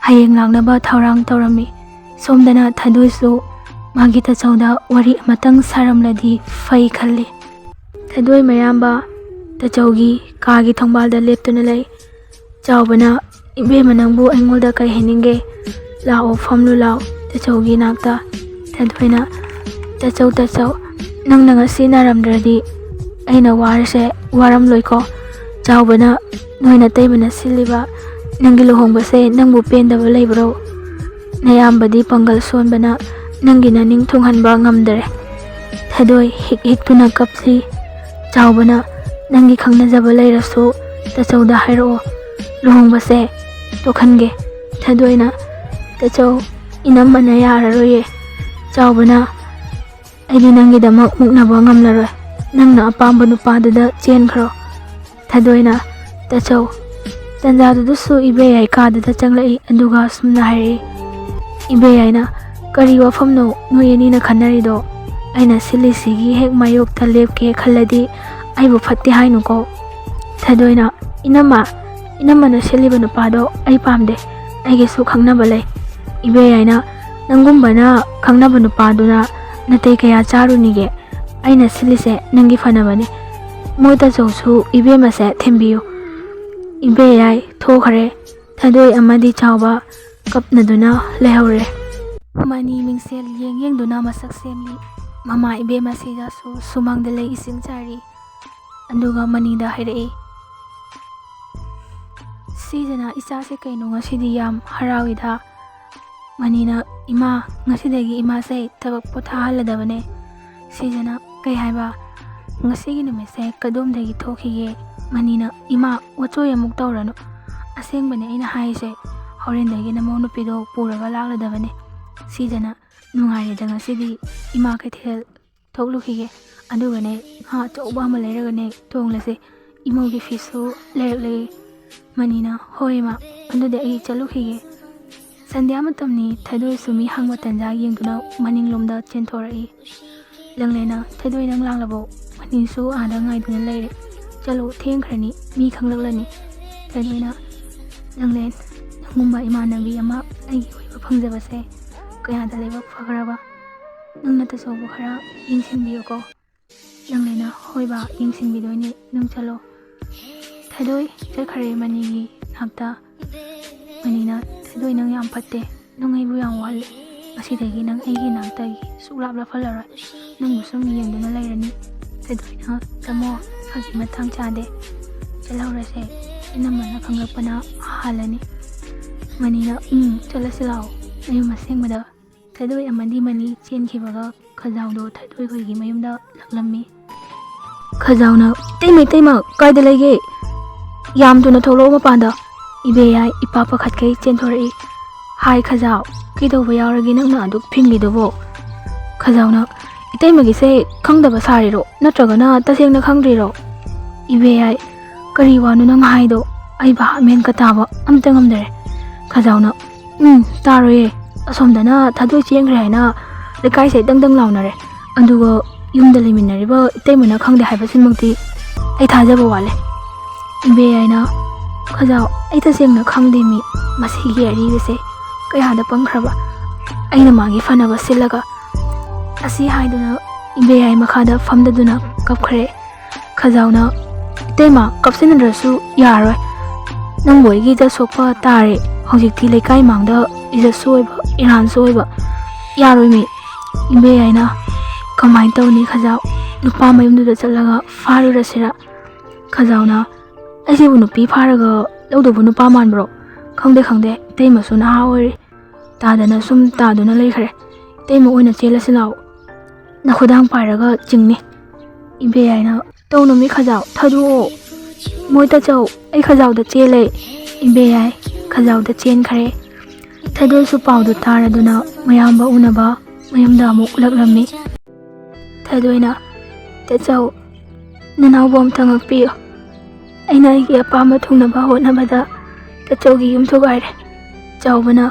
ꯍꯌꯦꯡ ꯂꯥꯛꯅꯕ ꯊꯧꯔꯥꯡ ꯇꯧꯔꯝꯃꯤ. ꯁꯣꯝꯗꯅ ꯊꯥꯗꯣꯏꯁꯨ ꯃꯥꯒꯤ ꯇꯥꯆꯧꯗ ꯋꯥꯔꯤ ꯑꯃꯇꯪ ꯁꯥꯔꯝꯂꯗꯤ ꯐꯩ ꯈꯜꯂꯤ. ꯊꯥꯗꯣꯏ ꯃꯌꯥꯝꯕ ꯇꯥꯆꯧꯒꯤ ꯀꯥꯒꯤ ꯊꯣꯡꯕꯥꯜꯗ ꯂꯦꯞꯇꯨꯅ ꯂꯩ. ꯆꯥꯎꯕꯅ ꯏꯕꯦꯝꯃ ꯅꯪꯕꯨ ꯑꯩꯉꯣꯟꯗ ꯀꯩ ꯍꯥꯏꯅꯤꯡꯒꯦ? ꯂꯥꯛꯑꯣ ꯐꯝꯂꯨ ꯂꯥꯎ ꯇꯥꯆꯧꯒꯤ ꯅꯥꯛꯇ. ꯊꯥꯗꯣꯏꯅ ꯇꯥꯆꯧ ꯅꯪꯅ ꯉꯁꯤ ꯅꯥꯔꯝꯗ꯭ꯔꯗꯤ ꯑꯩꯅ ꯋꯥꯔꯤꯁꯦ ꯋꯥꯔꯝꯂꯣꯏꯀꯣ. ꯆꯥꯎꯕꯅ ꯅꯣꯏ ꯅꯇꯩꯃꯅ ꯁꯤꯜꯂꯤꯕ ꯅꯪꯒꯤ ꯂꯨꯍꯣꯡꯕꯁꯦ ꯅꯪꯕꯨ ꯄꯦꯟꯗꯕ ꯂꯩꯕ꯭ꯔꯣ? ꯅꯌꯥꯝꯕꯗꯤ ꯄꯥꯡꯒꯜ ꯁꯣꯟꯕꯅ ꯅꯪꯒꯤ ꯅꯅꯤꯡ ꯊꯨꯡꯍꯟꯕ ꯉꯝꯗꯔꯦ. ꯊꯥꯗꯣꯏ ꯍꯤꯛꯇꯨꯅ ꯀꯞꯂꯤ. ꯆꯥꯎꯕꯅ ꯅꯪꯒꯤ ꯈꯪꯅꯖꯕ ꯂꯩꯔꯁꯨ ꯇꯥꯆꯧꯗ ꯍꯥꯏꯔꯛꯑꯣ, ꯂꯨꯍꯣꯡꯕꯁꯦ ꯇꯣꯛꯍꯟꯒꯦ. ꯊꯥꯗꯣꯏꯅ ꯇꯥꯆꯧ ꯏꯅꯝꯃꯅ ꯌꯥꯔꯔꯣꯏꯌꯦ. ꯆꯥꯎꯕꯅ ꯑꯩꯗꯤ ꯅꯪꯒꯤꯗꯃꯛ ꯃꯨꯛꯅꯕ ꯉꯝꯂꯔꯣꯏ, ꯅꯪꯅ ꯑꯄꯥꯝꯕ ꯅꯨꯄꯥꯗꯨꯗ ꯆꯦꯟꯈ꯭ꯔꯣ. ꯊꯥꯗꯣꯏꯅ ꯇꯥꯆꯧ. ꯇꯟꯖꯥꯗꯨꯗꯁꯨ ꯏꯕꯦꯌꯥꯏ ꯀꯥꯗꯨꯗ ꯆꯪꯂꯛꯏ, ꯑꯗꯨꯒ ꯁꯨꯝꯅ ꯍꯥꯏꯔꯛꯏ. ꯏꯕꯦꯌꯥꯏꯅ ꯀꯔꯤ ꯋꯥꯐꯝꯅꯣ ꯅꯣꯏ ꯑꯅꯤꯅ ꯈꯟꯅꯔꯤꯗꯣ? ꯑꯩꯅ ꯁꯤꯜꯂꯤꯁꯤꯒꯤ ꯍꯦꯛ ꯃꯥꯌꯣꯛꯇ ꯂꯦꯞꯀꯦ ꯈꯜꯂꯗꯤ ꯑꯩꯕꯨ ꯐꯠꯇꯦ ꯍꯥꯏꯅꯨꯀꯣ. ꯊꯥꯗꯣꯏꯅ ꯏꯅꯝꯃꯅ ꯁꯤꯜꯂꯤꯕ ꯅꯨꯄꯥꯗꯣ ꯑꯩ ꯄꯥꯝꯗꯦ, ꯑꯩꯒꯤꯁꯨ ꯈꯪꯅꯕ ꯂꯩ. ꯏꯕꯦꯌꯥꯏꯅ ꯅꯪꯒꯨꯝꯕꯅ ꯈꯪꯅꯕ ꯅꯨꯄꯥꯗꯨꯅ ꯅꯥꯇꯩ ꯀꯌꯥ ꯆꯥꯔꯨꯅꯤꯒꯦ? ꯑꯩꯅ ꯁꯤꯜꯂꯤꯁꯦ ꯅꯪꯒꯤ ꯐꯅꯕꯅꯤ. ꯃꯣꯏ ꯇꯥꯆꯧꯁꯨ ꯏꯕꯦꯝꯃꯁꯦ ꯊꯦꯝꯕꯤꯌꯨ. ꯏꯕꯦꯌꯥꯏ ꯊꯣꯛꯈ꯭ꯔꯦ. ꯊꯥꯗꯣꯏ ꯑꯃꯗꯤ ꯆꯥꯎꯕ ꯀꯞꯅꯗꯨꯅ ꯂꯩꯍꯧꯔꯦ. ꯃꯅꯤ ꯃꯤꯡꯁꯦꯜ ꯌꯦꯡꯗꯨꯅ ꯃꯁꯛ ꯁꯦꯝꯂꯤ. ꯃꯃꯥ ꯏꯕꯦꯝꯃꯁꯤꯗꯁꯨ ꯁꯨꯃꯥꯡꯗ ꯂꯩ ꯏꯁꯤꯡ ꯆꯥꯔꯤ. ꯑꯗꯨꯒ ꯃꯅꯤꯗ ꯍꯥꯏꯔꯛꯏ. ꯁꯤꯖꯅ ꯏꯆꯥꯁꯦ ꯀꯩꯅꯣ ꯉꯁꯤꯗꯤ ꯌꯥꯝ ꯍꯔꯥꯎꯏꯗ. ꯃꯅꯤꯅ ꯏꯃꯥ ꯉꯁꯤꯗꯒꯤ ꯏꯃꯥꯁꯦ ꯊꯕꯛ ꯄꯣꯊꯥꯍꯜꯂꯗꯕꯅꯦ. ꯁꯤꯖꯅ ꯀꯩ ꯍꯥꯏꯕ? ꯉꯁꯤꯒꯤ ꯅꯨꯃꯤꯠꯁꯦ ꯀꯗꯣꯝꯗꯒꯤ ꯊꯣꯛꯈꯤꯒꯦ? ꯃꯅꯤꯅ ꯏꯃꯥ ꯋꯥꯆꯣꯏ ꯑꯃꯨꯛ ꯇꯧꯔꯅꯨ, ꯑꯁꯦꯡꯕꯅꯦ ꯑꯩꯅ ꯍꯥꯏꯔꯤꯁꯦ, ꯍꯣꯔꯦꯟꯗꯒꯤ ꯅꯃꯧ ꯅꯨꯄꯤꯗꯣ ꯄꯨꯔꯒ ꯂꯥꯛꯂꯗꯕꯅꯦ. ꯁꯤꯖꯅ ꯅꯨꯡꯉꯥꯏꯔꯦꯗ ꯉꯁꯤꯗꯤ ꯏꯃꯥ ꯀꯩꯊꯦꯜ ꯊꯣꯛꯂꯨꯈꯤꯒꯦ, ꯑꯗꯨꯒꯅꯦ ꯉꯥ ꯑꯆꯧꯕ ꯑꯃ ꯂꯩꯔꯒꯅꯦ ꯊꯣꯡꯂꯁꯦ, ꯏꯃꯧꯒꯤ ꯐꯤꯁꯨ ꯂꯩꯔꯛꯂꯒꯦ. ꯃꯅꯤꯅ ꯍꯣꯏ ꯏꯃꯥ, ꯑꯗꯨꯗꯤ ꯑꯩ ꯆꯠꯂꯨꯈꯤꯒꯦ. ꯁꯟꯙ꯭ꯌꯥ ꯃꯇꯝꯅꯤ. ꯊꯥꯗꯣꯏꯁꯨ ꯃꯤ ꯍꯪꯕ ꯇꯟꯖꯥ ꯌꯦꯡꯗꯨꯅ ꯃꯅꯤꯡꯂꯣꯝꯗ ꯆꯦꯟꯊꯣꯔꯛꯏ. ꯂꯪꯂꯦꯟꯅ ꯊꯥꯗꯣꯏ ꯅꯪ ꯂꯥꯛꯂꯕꯣ? ꯃꯅꯤꯁꯨ ꯑꯥꯗ ꯉꯥꯏꯗꯨꯅ ꯂꯩꯔꯦ. ꯆꯠꯂꯣ ꯊꯦꯡꯈ꯭ꯔꯅꯤ, ꯃꯤ ꯈꯪꯂꯛꯂꯅꯤ. ꯊꯥꯗꯣꯏꯅ ꯂꯪꯂꯦꯟ ꯅꯪꯒꯨꯝꯕ ꯏꯃꯥꯟꯅꯕꯤ ꯑꯃ ꯑꯩꯒꯤ ꯑꯣꯏꯕ ꯐꯪꯖꯕꯁꯦ ꯀꯌꯥꯗ ꯂꯥꯏꯕꯛ ꯐꯈ꯭ꯔꯕ. ꯅꯪꯅ ꯇꯥꯆꯧꯕꯨ ꯈꯔ ꯌꯦꯡꯁꯤꯟꯕꯤꯌꯨꯀꯣ. ꯂꯪꯂꯦꯟꯅ ꯍꯣꯏ ꯕꯥ ꯌꯦꯡꯁꯤꯟꯕꯤꯗꯣꯏꯅꯤ, ꯅꯪ ꯆꯠꯂꯣ. ꯊꯥꯗꯣꯏ ꯆꯠꯈ꯭ꯔꯦ ꯃꯅꯤꯒꯤ ꯅꯥꯛꯇ. ꯃꯅꯤꯅ ꯊꯥꯗꯣꯏ ꯅꯪ ꯌꯥꯝ ꯐꯠꯇꯦ, ꯅꯪ ꯑꯩꯕు ꯌꯥꯝ ꯋꯥꯍꯜꯂꯤ. ꯉꯁꯤꯗꯒꯤ ꯅꯪ ꯑꯩꯒꯤ ꯅꯥꯛꯇꯒꯤ ꯁꯨꯛꯂꯥꯞ ꯂꯥꯞꯍꯜꯂꯔꯣꯏ, ꯅꯪꯕꯨ ꯁꯨꯝ ꯌꯦꯡꯗꯨꯅ ꯂꯩꯔꯅꯤ. ꯊꯥꯗꯣꯏꯅ ꯇꯥꯃꯣ ꯐꯥꯒꯤ ꯃꯇꯥꯡ ꯆꯥꯗꯦ, ꯆꯠꯍꯧꯔꯁꯦ, ꯏꯅꯝꯃꯅ ꯈꯪꯂꯛꯄꯅ ꯍꯥꯜꯂꯅꯤ. ꯃꯅꯤꯅ ꯆꯠꯂꯁꯤ ꯂꯥꯛꯑꯣ. ꯃꯌꯨꯝ ꯑꯁꯦꯡꯕꯗ ꯊꯥꯗꯣꯏ ꯑꯃꯗꯤ ꯃꯅꯤ ꯆꯦꯟꯈꯤꯕꯒ ꯈꯖꯥꯎꯗꯣ ꯊꯥꯗꯣꯏ ꯈꯣꯏꯒꯤ ꯃꯌꯨꯝꯗ ꯂꯥꯛꯂꯝꯃꯤ. ꯈꯖꯥꯎꯅ ꯏꯇꯩꯃ ꯀꯥꯏꯗ ꯂꯩꯒꯦ? ꯌꯥꯝ ꯊꯨꯅ ꯊꯣꯛꯂꯛꯑꯣ ꯃꯄꯥꯟꯗ. ꯏꯕꯦꯌꯥꯏ ꯏꯄꯥ ꯄꯥꯈꯠꯈꯩ ꯆꯦꯟꯊꯣꯔꯛꯏ. ꯍꯥꯏ ꯈꯖꯥꯎ, ꯀꯩꯗꯧꯕ ꯌꯥꯎꯔꯒꯦ ꯅꯪꯅ ꯑꯗꯨꯛ ꯐꯤꯡꯂꯤꯗꯨꯕꯣ? ꯈꯖꯥꯎꯅ ꯏꯇꯩꯃꯒꯤꯁꯦ ꯈꯪꯗꯕ ꯁꯥꯔꯤꯔꯣ ꯅꯠꯇ꯭ꯔꯒꯅ ꯇꯁꯦꯡꯅ ꯈꯪꯗ꯭ꯔꯤꯔോ? ꯏꯕꯦꯌꯥꯏ ꯀꯔꯤ ꯋꯥꯅꯣ ꯅꯪ ꯍꯥꯏꯗꯣ? ꯑꯩ ꯚꯥꯞ ꯃꯦꯟꯀ ꯇꯥꯕ ꯑꯝꯇ ꯉꯝꯗꯔꯦ. ꯈꯖꯥꯎꯅ ꯇꯥꯔꯣꯏꯌꯦ, ꯑꯁꯣꯝꯗꯅ ꯊꯥꯗꯣꯏ ꯆꯦꯟꯈ꯭ꯔꯦ ꯍꯥꯏꯅ ꯂꯩꯀꯥꯏꯁꯦ ꯗꯪꯗꯪ ꯂꯥꯎꯅꯔꯦ, ꯑꯗꯨꯒ ꯌꯨꯝꯗ ꯂꯩꯃꯤꯟꯅꯔꯤꯕ ꯏꯇꯩꯃꯅ ꯈꯪꯗꯦ ꯍꯥꯏꯕꯁꯤꯃꯛꯇꯤ ꯑꯩ ꯊꯥꯖꯕ ꯋꯥꯠꯂꯦ. ꯏꯕꯦꯌꯥꯏꯅ ꯈꯖꯥꯎ ꯑꯩ ꯇꯁꯦꯡꯅ ꯈꯪꯗꯦ ꯃꯤ, ꯃꯁꯤꯒꯤ ꯑꯔꯤꯕꯁꯦ ꯀꯌꯥꯗ ꯄꯪꯈ꯭ꯔꯕ, ꯑꯩꯅ ꯃꯥꯒꯤ ꯐꯅꯕ ꯁꯤꯜꯂꯒ. ꯑꯁꯤ ꯍꯥꯏꯗꯨꯅ ꯏꯕꯦꯌꯥꯏ ꯃꯈꯥꯗ ꯐꯝꯗꯗꯨꯅ ꯀꯞꯈ꯭ꯔꯦ. ꯈꯖꯥꯎꯅ ꯏꯇꯩꯃ ꯀꯞꯁꯤꯟꯅꯗ꯭ꯔꯁꯨ ꯌꯥꯔꯣꯏ, ꯅꯪꯕꯨ ꯑꯩꯒꯤꯗ ꯁꯣꯛꯄ ꯇꯥꯔꯦ, ꯍꯧꯖꯤꯛꯇꯤ ꯂꯩꯀꯥꯏ ꯃꯥꯡꯗ ꯏꯖꯠꯁꯨ ꯑꯣꯏꯕ ꯏꯔꯥꯟꯁꯨ ꯑꯣꯏꯕ, ꯌꯥꯔꯣꯏ ꯃꯤ. ꯏꯕꯦꯌꯥꯏꯅ ꯀꯃꯥꯏꯅ ꯇꯧꯅꯤ ꯈꯖꯥꯎ, ꯅꯨꯄꯥ ꯃꯌꯨꯝꯗꯨꯗ ꯆꯠꯂꯒ ꯐꯥꯔꯨꯔꯁꯤꯔ? ꯈꯖꯥꯎꯅ ꯑꯩꯁꯤꯕꯨ ꯅꯨꯄꯤ ꯐꯥꯔꯒ ꯂꯧꯗꯧꯕ ꯅꯨꯄꯥ ꯃꯥꯟꯕ꯭ꯔꯣ? ꯈꯪꯗꯦ ꯏꯇꯩꯃꯁꯨ ꯅꯍꯥ ꯑꯣꯏꯔꯤ, ꯇꯥꯗꯅ ꯁꯨꯝ ꯇꯥꯗꯨꯅ ꯂꯩꯈ꯭ꯔꯦ꯫ ꯏꯇꯩꯃ ꯑꯣꯏꯅ ꯆꯦꯜꯂꯁꯤ ꯂꯥꯛꯑꯣ, ꯅꯈꯨꯗꯥꯡ ꯄꯥꯏꯔꯒ ꯆꯤꯡꯅꯤ꯫ ꯏꯕꯦꯌꯥꯏꯅ ꯇꯧꯅꯨꯃꯤ ꯈꯖꯥꯎ ꯊꯥꯗꯣꯛꯑꯣ, ꯃꯣꯏ ꯇꯥꯆꯧ ꯑꯩ ꯈꯖꯥꯎꯗ ꯆꯦꯜꯂꯦ꯫ ꯏꯕꯦꯌꯥꯏ ꯈꯖꯥꯎꯗ ꯆꯦꯟꯈ꯭ꯔꯦ꯫ ꯊꯥꯗꯣꯏꯁꯨ ꯄꯥꯎꯗꯨ ꯇꯥꯔꯗꯨꯅ ꯃꯌꯥꯝꯕ ꯎꯅꯕ ꯃꯌꯨꯝꯗ ꯑꯃꯨꯛ ꯂꯛꯂꯝꯃꯤ꯫ ꯊꯥꯗꯣꯏꯅ ꯇꯥꯆꯧ ꯅꯅꯥꯎꯕꯨ ꯑꯝꯇ ꯉꯛꯄꯤꯌꯨ, ꯑꯩꯅ ꯑꯩꯒꯤ ꯑꯄꯥꯝꯕ ꯊꯨꯡꯅꯕ ꯍꯣꯠꯅꯕꯗ ꯇꯥꯆꯧꯒꯤ ꯌꯨꯝ ꯊꯨꯒꯥꯏꯔꯦ꯫ ꯆꯥꯎꯕꯅ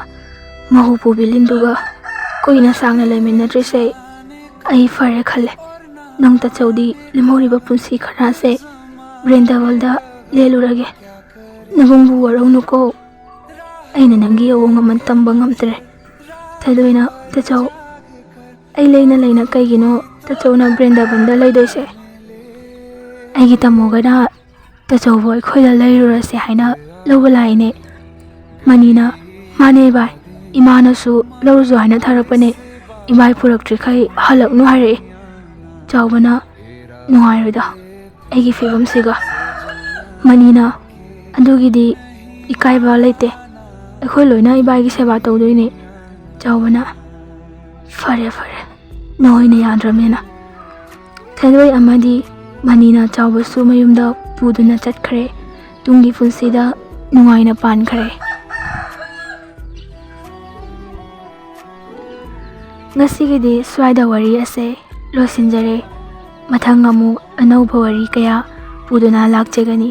ꯃꯍꯨ ꯄꯨꯕꯤ ꯂꯤꯟꯗꯨꯒ ꯀꯨꯏꯅ ꯁꯥꯡꯅ ꯂꯩꯃꯤꯟꯅꯗ꯭ꯔꯤꯁꯦ ꯑꯩ ꯐꯔꯦ ꯈꯜꯂꯦ꯫ ꯅꯪ ꯇꯥꯆꯧꯗꯤ ꯂꯦꯝꯍꯧꯔꯤꯕ ꯄꯨꯟꯁꯤ ꯈꯔꯁꯦ ꯕ꯭ꯔꯤꯟꯗꯥꯕꯜꯗ ꯂꯦꯜꯂꯨꯔꯒꯦ꯫ ꯅꯕꯨꯡꯕꯨ ꯋꯥꯔꯧꯅꯨꯀꯣ, ꯑꯩꯅ ꯅꯪꯒꯤ ꯑꯋꯣꯡ ꯑꯃꯟ ꯇꯝꯕ ꯉꯝꯗ꯭ꯔꯦ꯫ ꯊꯥꯗꯣꯏꯅ ꯇꯥꯆꯧ ꯑꯩ ꯂꯩꯅ ꯀꯩꯒꯤꯅꯣ ꯇꯥꯆꯧꯅ ꯕ꯭ꯔꯤꯟꯗꯥꯕꯟꯗ ꯂꯩꯗꯣꯏꯁꯦ? ꯑꯩꯒꯤ ꯇꯥꯃꯣꯒꯅ ꯇꯥꯆꯧꯕꯨ ꯑꯩꯈꯣꯏꯗ ꯂꯩꯔꯨꯔꯁꯦ ꯍꯥꯏꯅ ꯂꯧꯕ ꯂꯥꯛꯏꯅꯦ꯫ ꯃꯅꯤꯅ ꯃꯥꯅꯦ ꯏꯕꯥꯏ, ꯏꯃꯥꯅꯁꯨ ꯂꯧꯔꯨꯁꯨ ꯍꯥꯏꯅ ꯊꯥꯔꯛꯄꯅꯦ, ꯏꯕꯥꯏ ꯄꯨꯔꯛꯇ꯭ꯔꯤꯈꯩ ꯍꯜꯂꯛꯅꯨ ꯍꯥꯏꯔꯛꯏ꯫ ꯆꯥꯎꯕꯅ ꯅꯨꯡꯉꯥꯏꯔꯣꯏꯗ ꯑꯩꯒꯤ ꯐꯤꯕꯝꯁꯤꯒ꯫ ꯃꯅꯤꯅ ꯑꯗꯨꯒꯤꯗꯤ ꯏꯀꯥꯏꯕ ꯂꯩꯇꯦ, ꯑꯩꯈꯣই ꯂꯣꯏꯅ ꯏꯕꯥꯏꯒꯤ ꯁꯦꯕꯥ ꯇꯧꯗꯣꯏꯅꯤ꯫ ꯆꯥꯎꯕꯅ ꯐꯔꯦ ꯅꯣꯏꯅ ꯌꯥꯗ꯭ꯔꯕꯅꯤꯅ꯫ ꯊꯥꯗꯣꯏ ꯑꯃꯗꯤ ꯃꯅꯤꯅ ꯆꯥꯎꯕꯁꯨ ꯃꯌꯨꯝꯗ ꯄꯨꯗꯨꯅ ꯆꯠꯈ꯭ꯔꯦ, ꯇꯨꯡꯒꯤ ꯄꯨꯟꯁꯤꯗ ꯅꯨꯡꯉꯥꯏꯅ ꯄꯥꯟꯈ꯭ꯔꯦ꯫ ꯉꯁꯤꯒꯤꯗꯤ ꯁ꯭ꯋꯥꯏꯗ ꯋꯥꯔꯤ ꯑꯁꯦ ꯂꯣꯏꯁꯤꯟꯖꯔꯦ꯫ ꯃꯊꯪ ꯑꯃꯨꯛ ꯑꯅꯧꯕ ꯋꯥꯔꯤ ꯀꯌꯥ ꯄꯨꯗꯨꯅ ꯂꯥꯛꯆꯒꯅꯤ꯫